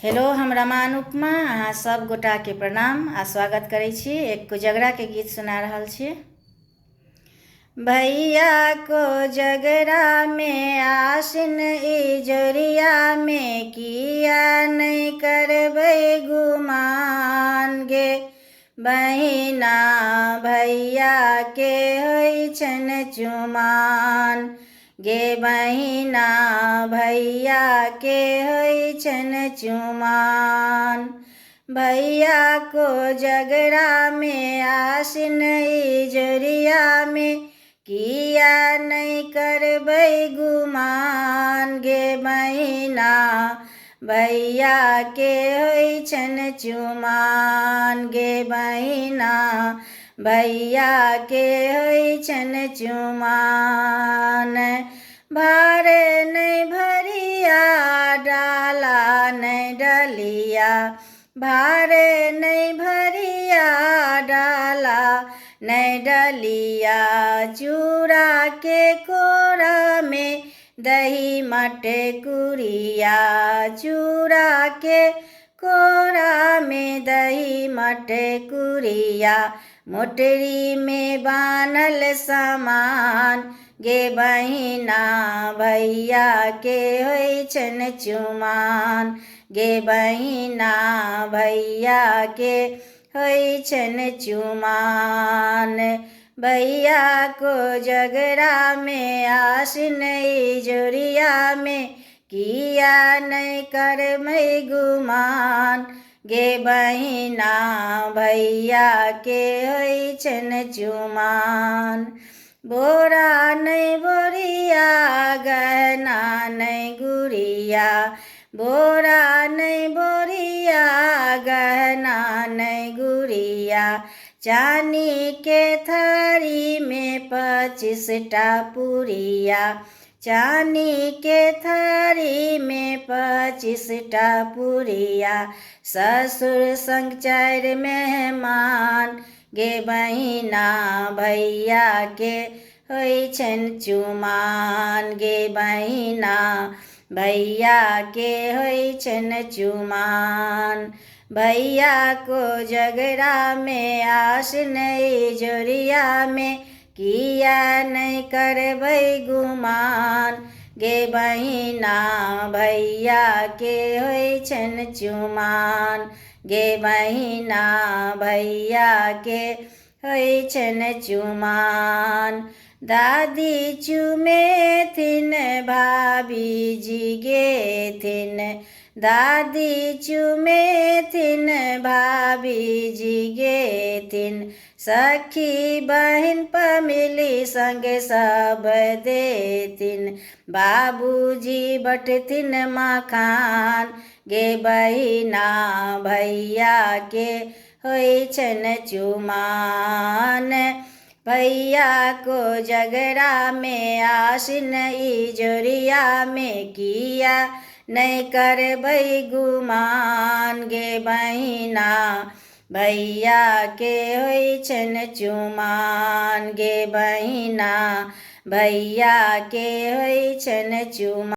Hello, हम रमा अनुपमा अहाँ सब गोटा के प्रणाम आ स्वागत करै छी। एक कोजगरा के गीत सुना रहल छी। भैया कोजगरा में आसिन इजोरिया में किया नहीं करबै गुमान गे। बहिना भैया के होइ छन चुमान गे। बहिना भैया के होइ छन चुमान। भैया कोजगरा में आसिन इजोरिया में किया नहीं करबै गुमान गे। बहिना भैया के होइ छन चुमान गे। बहिना भैया के होइ छन चुमान। भार नहीं भरिया डाला नहीं डलिया। भार नहीं भरिया डाला नहीं डलिया। चूड़ा के कोरा में दही मटकुरिया। चूड़ा के कोरा में दही मटकुरिया। मोटरी में बानल सामान गे। बहिना भैया के होइ छन चुमान गे। बहिना भैया के होइ छन चुमान। भैया कोजगरा में आसिन इजोरिया में किया नहीं करबै गुमान गे। बहिना भैया के होइ छन चुमान। बोरा नहीं बोरिया गहना नहीं गुड़िया। बोरा नहीं बोरिया गहना नहीं गुड़िया। चानी के थारी में 25टा पुरिया। चानी के थारी में 25टा पुरिया। ससुर संग 4 मेहमान गे। बहिना भैया के होइ छन चुमान गे। बहिना भैया के होइ छन चुमान। भैया कोजगरा में आसिन इजोरिया में किया नहीं करबै गुमान गे। बहिना भैया के होइ छन चुमान गे। बहिना भैया के होइ छन चुमान। दादी चुमेथिन भाभी जी गेथिन। दादी चुमेथिन भाभी जी गेथिन। सखी बहिन पमिली संगे सब देथिन। बाबूजी बटथिन मखान गे। बहिना भैया के होइ छन चुमान। भैया कोजगरा में आसिन इजोरिया में किया नहीं करबै गुमान गे। बहिना भैया के होइ छन चुमान गे। बहिना भैया के होइ छन चुमान।